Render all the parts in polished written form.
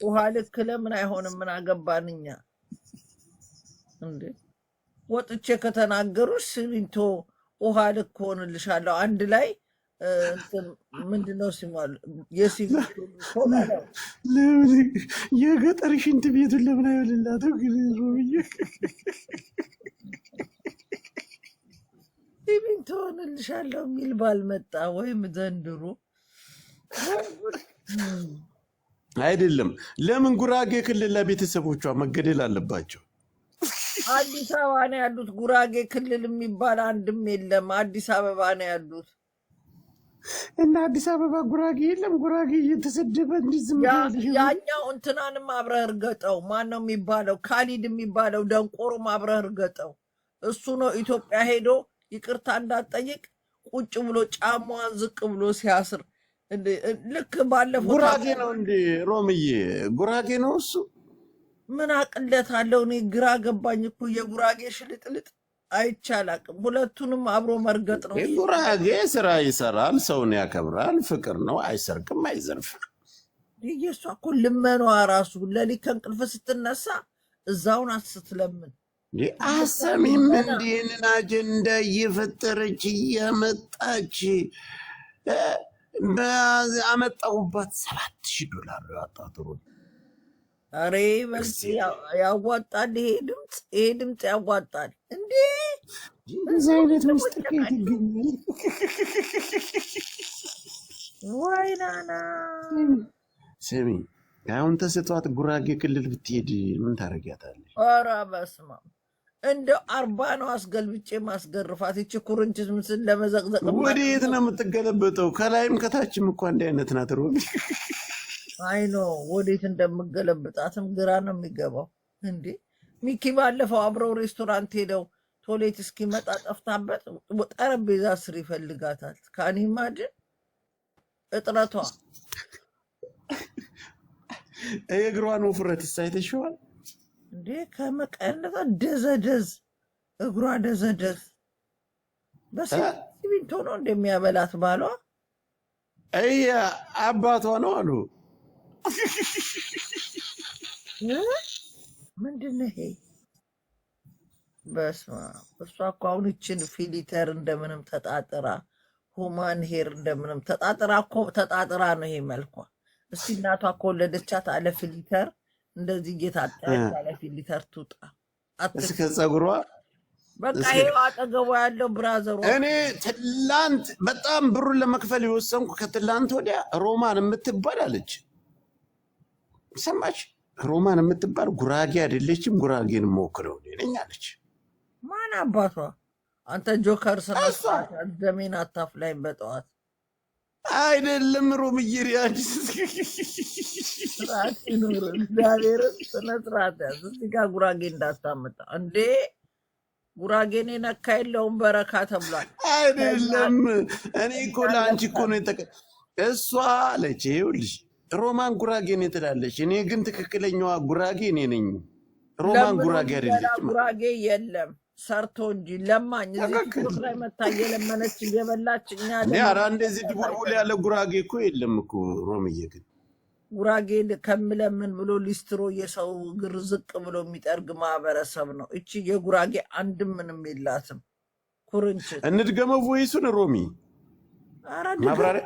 ውሃ ልክ ለምን አይሆንም? ምን አገባንኛ እንዴ? ወጥቼ ከተናገሩሽ ሲሚንቶ ውሃ ልክ ሆንልሻለሁ። አንድ ላይ ምንድነው ሲማሉ የሲሚንቶ የገጠር ሽንት ቤቱን ለምን አይሆንላትም? ሲሚንቶ ሆንልሻለሁ የሚል ባልመጣ ወይም ዘንድሮ አይደለም። ለምን ጉራጌ ክልል ለቤተሰቦቿ መገደል አለባቸው? አዲስ አበባ ነው ያሉት። ጉራጌ ክልል የሚባል አንድም የለም። አዲስ አበባ ነው ያሉት። እና አዲስ አበባ ጉራጌ የለም። ጉራጌ እየተሰደበ እንዲዝም ያኛው እንትናንም አብረህ እርገጠው። ማን ነው የሚባለው? ካሊድ የሚባለው ደንቆሮም አብረህ እርገጠው። እሱ ነው ኢትዮጵያ ሄዶ ይቅርታ እንዳትጠይቅ ቁጭ ብሎ ጫማዋን ዝቅ ብሎ ሲያስር ልክ ባለፈው። ጉራጌ ነው እንዴ ሮምዬ? ጉራጌ ነው እሱ። ምን አቅለት አለው? እኔ ግራ ገባኝ እኮ የጉራጌ ሽልጥልጥ አይቻላቅም። ሁለቱንም አብሮ መርገጥ ነው። ጉራጌ ስራ ይሰራል፣ ሰውን ያከብራል፣ ፍቅር ነው፣ አይሰርቅም፣ አይዘርፍም። የእሷ እኮ ልመኗ ራሱ ለሊት ከእንቅልፍ ስትነሳ እዛውን ስትለምን አሰሚም እንዲህንን አጀንዳ እየፈጠረች እያመጣች አመጣሁባት $7,000 ያጣጥሩ። አሬ በልስ ያዋጣል። ይሄ ድምፅ ያዋጣል እንዴ? እዚህ አይነት ምስጢር ከየት ይገኛል? ወይናና ስሚ፣ አሁን ተስቷት ጉራጌ ክልል ብትሄድ ምን ታረጊያታለሽ? ኧረ በስመ አብ እንደ 40 ነው አስገልብጬ ማስገርፋት። ይቺ ኩርንችት ምስል ለመዘቅዘቅ ወዴት ነው የምትገለበጠው? ከላይም ከታችም እኮ አንድ አይነት ናት። ሮቢ አይ ነው ወዴት እንደምገለብጣትም ግራ ነው የሚገባው። እንዴ ሚኪ ባለፈው አብረው ሬስቶራንት ሄደው ቶሌት እስኪመጣ ጠፍታበት ጠረጴዛ ስር ይፈልጋታል። ካኒ ማድን እጥረቷ የእግሯን ውፍረት ሳይተሽዋል እንዴ? ከመቀነታ ደዘደዝ እግሯ ደዘደዝ። በሲሚንቶ ነው እንደሚያበላት ባሏ። አባቷ ነው አሉ። ምንድን ነው ይሄ? በስመ አብ። እሷ እኮ አሁን ይችን ፊሊተር እንደምንም ተጣጥራ ሁማን ሄር እንደምንም ተጣጥራ ነው ይሄ መልኳ። እስቲ እናቷ ከወለደቻት አለ ፊሊተር እንደዚህ እየታጠረች አለ ፊሊተር ትውጣ። እስከ ፀጉሯ በቃ ይሄው አጠገቧ ያለው ብራዘሩ። እኔ ትላንት በጣም ብሩን ለመክፈል የወሰንኩ ከትላንት ወዲያ ሮማን የምትባል አለች። ሰማች? ሮማን የምትባል ጉራጌ አይደለችም፣ ጉራጌን የምወክለው ነኝ አለች። ማን አባቷ? አንተ ጆከር ሰማት ደሜን አታፍላኝ በጠዋት አይደለም ሮምዬ ሪያጅ ስርዓት ይኑር። እግዚአብሔርን ስነ ስርዓት ያዝ። እዚህ ጋር ጉራጌ እንዳታመጣ እንዴ። ጉራጌን ነካ የለውም በረካ ተብሏል። አይደለም እኔ እኮ ለአንቺ እኮ ነው እሷ አለች። ይኸውልሽ ሮማን ጉራጌ ነው ትላለች። እኔ ግን ትክክለኛዋ ጉራጌ እኔ ነኝ። ሮማን ጉራጌ አይደለችም። ጉራጌ የለም ሰርቶ እንጂ ለማኝ እዚህ ቲክቶክ ላይ መታ እየለመነች እየበላች እኛ ኧረ እንደዚህ ድቡልቡል ያለ ጉራጌ እኮ የለም እኮ ሮምዬ። ግን ጉራጌ ከምለምን ብሎ ሊስትሮ የሰው እግር ዝቅ ብሎ የሚጠርግ ማህበረሰብ ነው። እቺ የጉራጌ አንድም ምንም የላትም። ኩርንችት እንድገመው ቮይሱን ሮሚ ማብራሪያ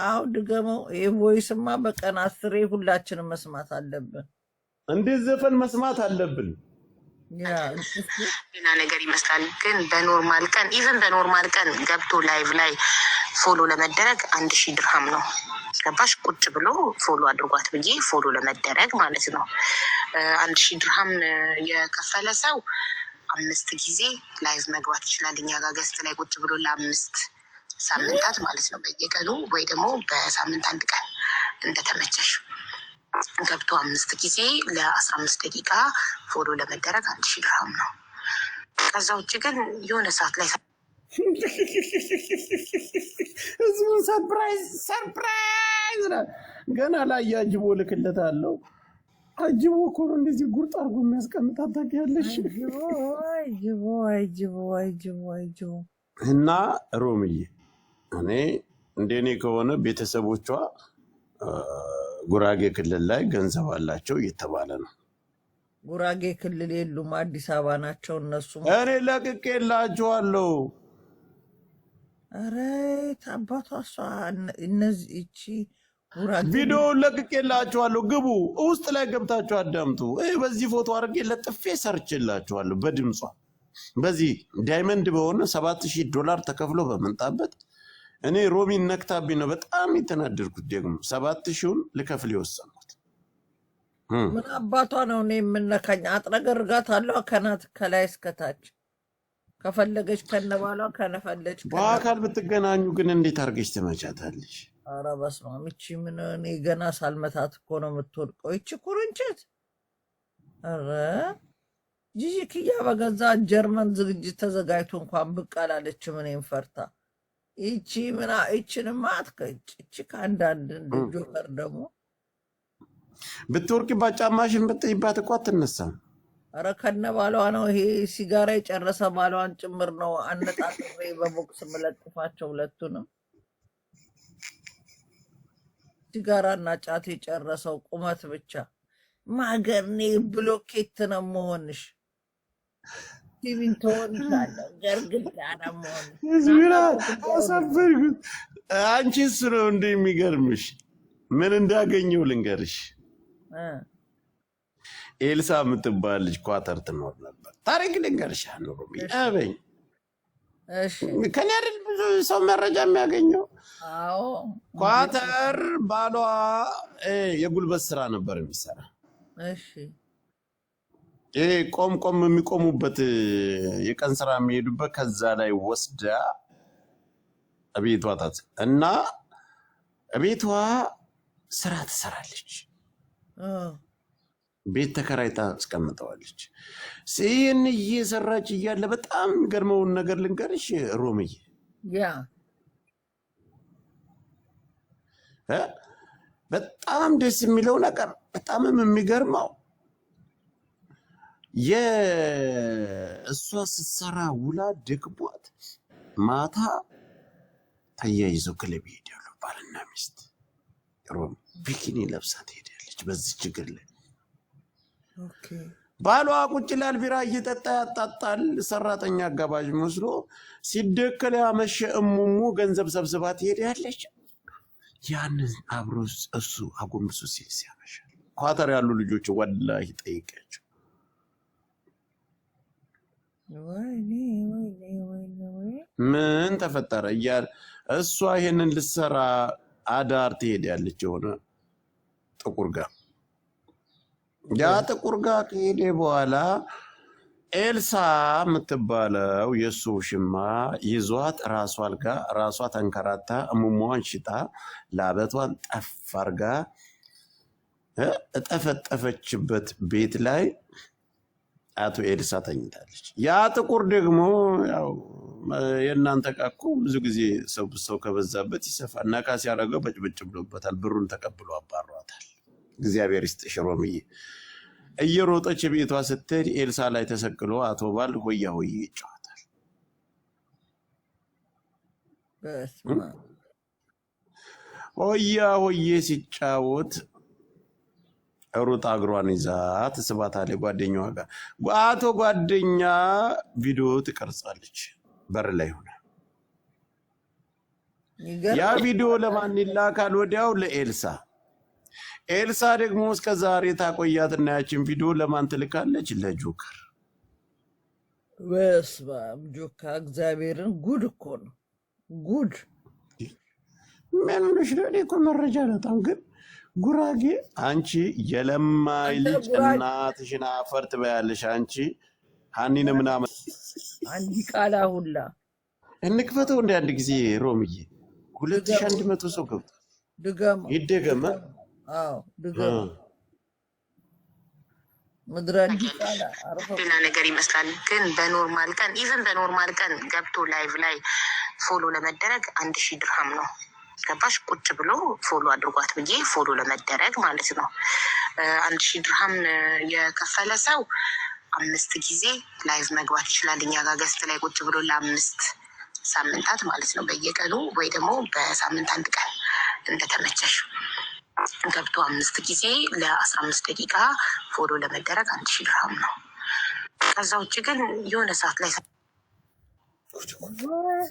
አዎ ድገመው። ይሄ ቮይስማ በቀን 10 ሁላችንም መስማት አለብን። እንዴት ዘፈን መስማት አለብን? ሌላ ነገር ይመስላል። ግን በኖርማል ቀን ኢቨን በኖርማል ቀን ገብቶ ላይቭ ላይ ፎሎ ለመደረግ 1000 ድርሃም ነው። ገባሽ? ቁጭ ብሎ ፎሎ አድርጓት ብዬ ፎሎ ለመደረግ ማለት ነው። 1000 ድርሃም የከፈለ ሰው 5 ጊዜ ላይቭ መግባት ይችላል። እኛ ጋር ገስት ላይ ቁጭ ብሎ ለ5 ሳምንታት ማለት ነው። በየቀኑ ወይ ደግሞ በሳምንት 1 ቀን እንደተመቸሽ ገብቶ 5 ጊዜ ለ15 ደቂቃ ፎሎ ለመደረግ 1000 ድርሃም ነው። ከዛ ውጭ ግን የሆነ ሰዓት ላይ ህዝቡን ሰርፕራይዝ ገና ላይ ያጅቦ ልክለት አለው። አጅቦ እኮ ነው እንደዚህ ጉርጥ አድርጎ የሚያስቀምጣት ታውቂያለሽ? አይጅቦ እና ሮምዬ እኔ እንደኔ ከሆነ ቤተሰቦቿ ጉራጌ ክልል ላይ ገንዘብ አላቸው እየተባለ ነው። ጉራጌ ክልል የሉም፣ አዲስ አበባ ናቸው እነሱ። እኔ ለቅቄላችኋለሁ። ኧረ ታባቷ እሷ እነዚህ እቺ ጉራጌ ቪዲዮውን ለቅቄላችኋለሁ። ግቡ፣ ውስጥ ላይ ገብታችሁ አዳምጡ። በዚህ ፎቶ አድርጌ ለጥፌ ሰርችላችኋለሁ በድምጿ። በዚህ ዳይመንድ በሆነ $7000 ተከፍሎ በመንጣበት እኔ ሮሚን ነክታብኝ ነው በጣም የተናደድኩት። ደግሞ 7000ን ልከፍል የወሰንኩት ምን አባቷ ነው? እኔ የምነካኝ አጥረገርጋታለሁ ከናት ከላይ እስከታች ከፈለገች ከነባሏ ከነፈለች በአካል ብትገናኙ ግን እንዴት አድርገሽ ትመቻታለሽ? ኧረ በስመ አብ! ይቺ ምን እኔ ገና ሳልመታት እኮ ነው የምትወድቀው ይቺ ኩርንችት። ኧረ ጂጂ ክያ በገዛ ጀርመን ዝግጅት ተዘጋጅቶ እንኳን ብቅ አላለችም እኔን ፈርታ። ይቺ ምና ይችንማ አትከጭ። ይቺ ከአንዳንድ ጆከር ደግሞ ብትወርቂባት ጫማሽን ብትይባት እኮ አትነሳም። ኧረ ከነ ባሏ ነው ይሄ ሲጋራ የጨረሰ ባሏን ጭምር ነው አነጣጥሬ በቦክስ መለጥፋቸው ሁለቱንም። ሲጋራና ጫት የጨረሰው ቁመት ብቻ ማገርኔ ብሎኬት ነው መሆንሽ። ቲቪንቶን ካለ ገርግዳ ነው መሆንሽ። አሳፈርኩት። አንቺስ ነው እንደ የሚገርምሽ ምን እንዳገኘው ልንገርሽ። ኤልሳ የምትባል ልጅ ኳተር ትኖር ነበር። ታሪክ ልንገርሽ አኑሮ አበኝ። ከኔ አይደል ብዙ ሰው መረጃ የሚያገኘው። ኳተር ባሏ የጉልበት ስራ ነበር የሚሰራ። ይሄ ቆም የሚቆሙበት የቀን ስራ የሚሄዱበት ከዛ ላይ ወስዳ ቤቷ ታት እና ቤቷ ስራ ትሰራለች። ቤት ተከራይታ አስቀምጠዋለች። ሲን እየሰራች እያለ በጣም የሚገርመውን ነገር ልንገርሽ ሮምዬ፣ በጣም ደስ የሚለው ነገር በጣም የሚገርመው የእሷ ስትሰራ ውላ ደክሟት ማታ ተያይዘው ክለብ ይሄዳሉ ባልና ሚስት። ሮም ቢኪኒ ለብሳ ትሄዳለች በዚህ ችግር ላይ። ባሏ ቁጭ ላል ቢራ እየጠጣ ያጣጣል። ሰራተኛ አጋባዥ መስሎ ሲደከለ ያመሸ እሙሙ ገንዘብ ሰብስባ ትሄዳለች። ያንን አብሮ እሱ አጎንብሶ ሲል ሲያመሻል ኳተር ያሉ ልጆች ወላሂ ጠይቃቸው ምን ተፈጠረ እያለ እሷ ይሄንን ልትሰራ አዳር ትሄዳለች የሆነ ጥቁር ጋር። ያ ጥቁር ጋር ከሄደ በኋላ ኤልሳ የምትባለው የእሱ ሽማ ይዟት ራሷ አልጋ ራሷ ተንከራታ እሙሟን ሽጣ ላበቷን ጠፍ አርጋ እጠፈጠፈችበት ቤት ላይ አቶ ኤልሳ ተኝታለች። ያ ጥቁር ደግሞ ያው የእናንተ ቃቁ ብዙ ጊዜ ሰው ከበዛበት ይሰፋል። ነካ ሲያደርገው በጭብጭ ብሎበታል። ብሩን ተቀብሎ አባሯታል። እግዚአብሔር ይስጥሽ ሮምዬ። እየሮጠች ቤቷ ስትሄድ ኤልሳ ላይ ተሰቅሎ አቶ ባል ሆያ ሆዬ ይጫወታል። ሆያ ሆዬ ሲጫወት ሩጣ እግሯን ይዛ ትስባታለች ጓደኛዋ ጋር። አቶ ጓደኛ ቪዲዮ ትቀርጻለች በር ላይ ሆነ። ያ ቪዲዮ ለማን ይላካል? ወዲያው ለኤልሳ። ኤልሳ ደግሞ እስከ ዛሬ ታቆያትና ያችን ቪዲዮ ለማን ትልካለች? ለጆከር። በስመ አብ ጆከር እግዚአብሔርን ጉድ እኮ ነው ጉድ። ምን ነሽ ነው እኮ መረጃ በጣም ግን ጉራጌ አንቺ የለማይ ልጅ እናትሽን አፈር ትበያለሽ። አንቺ ሀኒን ምናምን አንዲ ቃላ ሁላ እንክፈተው እንደ አንድ ጊዜ ሮምዬ 2100 ሰው ገብቷል። ድገም ይደገም። አዎ ድገም። ምድራን ቃላ ሌላ ነገር ይመስላል ግን በኖርማል ቀን ኢቨን በኖርማል ቀን ገብቶ ላይቭ ላይ ፎሎ ለመደረግ 1000 ድርሃም ነው። ገባሽ? ቁጭ ብሎ ፎሎ አድርጓት ብዬ ፎሎ ለመደረግ ማለት ነው። 1000 ድርሃም የከፈለ ሰው 5 ጊዜ ላይቭ መግባት ይችላል። እኛ ጋር ገስት ላይ ቁጭ ብሎ ለ5 ሳምንታት ማለት ነው። በየቀኑ ወይ ደግሞ በሳምንት አንድ ቀን እንደተመቸሽ ገብቶ 5 ጊዜ ለ15 ደቂቃ ፎሎ ለመደረግ 1000 ድርሃም ነው። ከዛ ውጭ ግን የሆነ ሰዓት ላይ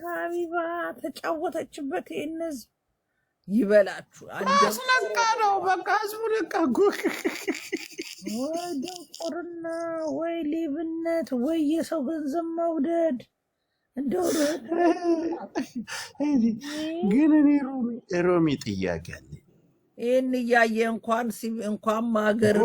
ሀቢባ ተጫወተችበት። እነዚህ ይበላችሁ አስነቃ ነው በቃ ህዝቡ ነቃ። ወይ ድንቁርና፣ ወይ ሌብነት፣ ወይ የሰው ገንዘብ መውደድ። እንደው ግን እኔ ሮሚ ጥያቄ አለ። ይህን እያየ እንኳን ማገር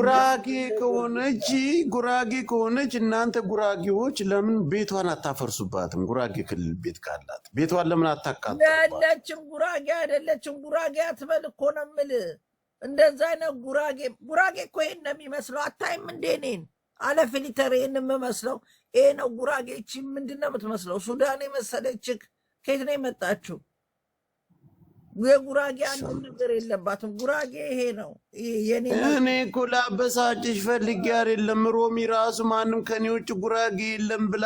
ጉራጌ ከሆነች እናንተ ጉራጌዎች ለምን ቤቷን አታፈርሱባትም? ጉራጌ ክልል ቤት ካላት ቤቷን ለምን አታቃጥሉባት? ያለችም ጉራጌ አይደለችም። ጉራጌ አትበል እኮ ነው የምልህ። እንደዛ አይነት ጉራጌ እኮ ይሄን ነው የሚመስለው። አታይም እንዴ? እኔን አለ ፊሊተር ይህን የምመስለው ይሄ ነው ጉራጌ። ይህቺ ምንድን ነው የምትመስለው? ሱዳን የመሰለችህ ከየት ነው የመጣችው? የጉራጌ አንድ ነገር የለባትም። ጉራጌ ይሄ ነው። እኔ እኮ ላበሳጭሽ ፈልጌ አይደለም። ሮሚ ራሱ ማንም ከኔ ውጭ ጉራጌ የለም ብላ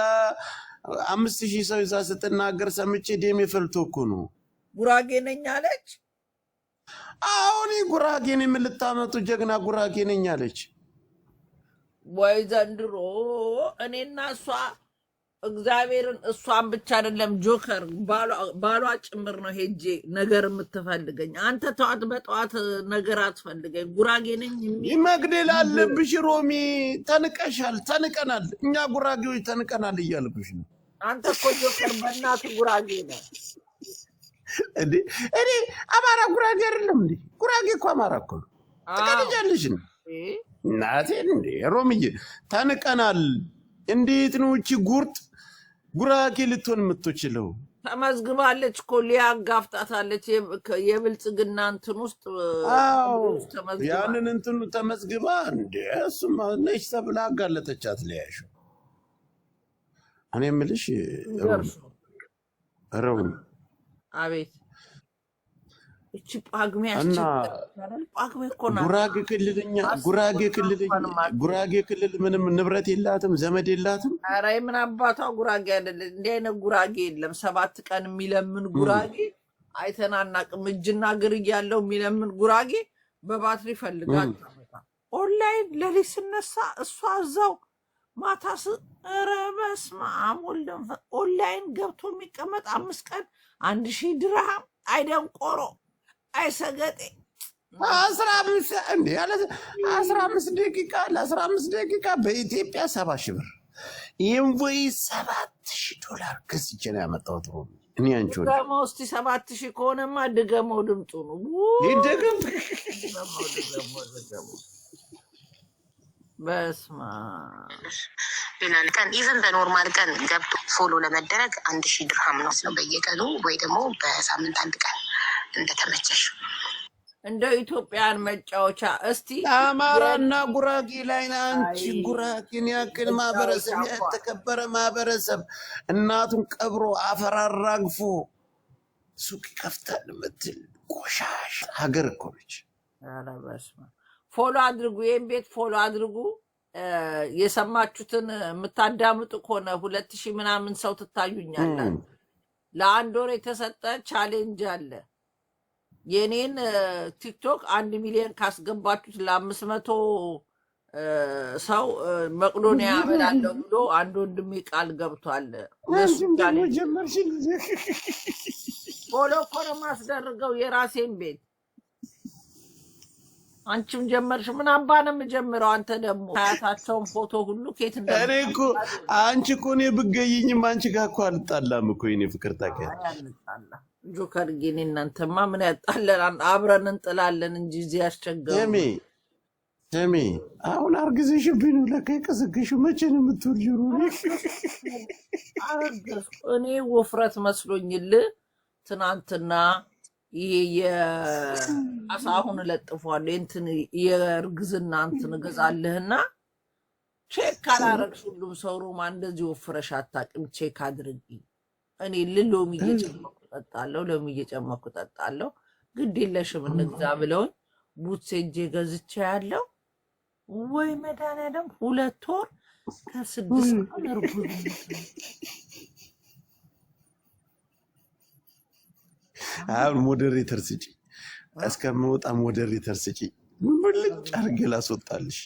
5000 ሰው ይዛ ስትናገር ሰምቼ ደሜ ፈልቶ እኮ ነው። ጉራጌ ነኝ አለች። አሁን ጉራጌ ነኝ ምን ልታመጡ? ጀግና ጉራጌ ነኝ አለች። ወይ ዘንድሮ እኔና እሷ እግዚአብሔርን እሷን ብቻ አይደለም ጆከር ባሏ ጭምር ነው ሄጄ ነገር የምትፈልገኝ። አንተ ተዋት፣ በጠዋት ነገር አትፈልገኝ። ጉራጌ ነኝ መግደል አለብሽ ሮሚ። ተንቀሻል፣ ተንቀናል። እኛ ጉራጌዎች ተንቀናል እያልኩሽ ነው። አንተ እኮ ጆከር በእናትህ ጉራጌ ነህ እንዴ? እኔ አማራ ጉራጌ አይደለም እንዴ? ጉራጌ እኮ አማራ እኮ ነው። ትቀልጃለሽ ነው እናቴን። እንዴ ሮሚዬ ተንቀናል። እንዴት ነው እቺ ጉርጥ ጉራጌ ልትሆን የምትችለው? ተመዝግባለች እኮ ሊያ አጋፍጣታለች። የብልጽግና እንትን ውስጥ ያንን እንትኑ ተመዝግባ እንደ እሱማ ነሽ ተብላ አጋለጠቻት። ሊያሹ እኔ የምልሽ ሮሚ አቤት እቺ ጳጉሜ ጉራጌ ክልል ምንም ንብረት የላትም፣ ዘመድ የላትም። ኧረ ምን አባቷ ጉራጌ አይደለ? እንዲህ አይነት ጉራጌ የለም። 7 ቀን የሚለምን ጉራጌ አይተናናቅም። እጅና እግር እያለው የሚለምን ጉራጌ በባትሪ ፈልጋል። ኦንላይን ለሊት ስነሳ እሷ እዛው ማታስ ኧረ በስመ አብ ወልድ ኦንላይን ገብቶ የሚቀመጥ 5 ቀን 1000 ድርሃም አይደንቆሮ አይሰገጤ 15 ደቂቃ ለ15 ደቂቃ በኢትዮጵያ 70,000 ብር። ይህም ወይ $7,000 ገዝቼ ነው ያመጣሁት። እኔ አንቺ ድገመው እስኪ 7,000 ከሆነማ ድገመው። ድምፁ ነው ይደገም። በስማ ሌላ ቀን ኢቨን በኖርማል ቀን ገብቶ ፎሎ ለመደረግ 1000 ድርሃም ነው በየቀኑ ወይ ደግሞ በሳምንት 1 ቀን እንደተመቸሽ። እንደ ኢትዮጵያን መጫወቻ እስቲ አማራና ጉራጌ ላይ አንቺ ጉራጌን ያክል ማህበረሰብ ያልተከበረ ማህበረሰብ እናቱን ቀብሮ አፈራራግፎ ሱቅ ይከፍታል ምትል ቆሻሽ ሀገር እኮ ነች። ኧረ በስመ አብ። ፎሎ አድርጉ፣ ይህን ቤት ፎሎ አድርጉ። የሰማችሁትን የምታዳምጡ ከሆነ 2000 ምናምን ሰው ትታዩኛለን። ለ1 ወር የተሰጠ ቻሌንጅ አለ። የኔን ቲክቶክ 1 ሚሊዮን ካስገባችሁት ለ500 ሰው መቅዶኒያ ያበላለሁ ብሎ አንድ ወንድሜ ቃል ገብቷል። ፎሎ እኮ ነው የማስደርገው የራሴን ቤት። አንቺም ጀመርሽ። ምን አባ ነው የምጀምረው? አንተ ደግሞ ሀያታቸውን ፎቶ ሁሉ ኬት እንደ እኔ እኮ አንቺ እኮ እኔ ብትገይኝም አንቺ ጋር እኮ አልጣላም እኮ የኔ ፍቅር። ታውቂያለሽ ጆከር ግን እናንተማ ምን ያጣለን? አብረን እንጥላለን እንጂ እዚህ ያስቸገሩ። ስሚ አሁን አርግዘሽብኝ ነው ለካ የቀሰቀሽው። መቼ ነው የምትወልጂው? አረገዝኩ እኔ ወፍረት መስሎኝል ትናንትና ይሄ የአሳሁን ለጥፏል እንትን የእርግዝና እንትን እገዛልህና ቼክ ካላረግሽ ሁሉም ሰው ሮማ እንደዚህ ወፍረሽ አታውቅም፣ ቼክ አድርጊ። እኔ ሎሚ እየጨመኩ ጠጣለሁ፣ ሎሚ እየጨመኩ ጠጣለሁ። ግድ የለሽም እንግዛ ብለውኝ ቡትሴ እጄ ገዝቼ ያለው ወይ መድኃኒዓለም 2 ወር ከ6 ቀን እርጉዝ። አሁን ሞዴሬተር ስጪ እስከምወጣ ሞዴሬተር ስጪ ብልጭ አድርጌ ላስወጣልሽ።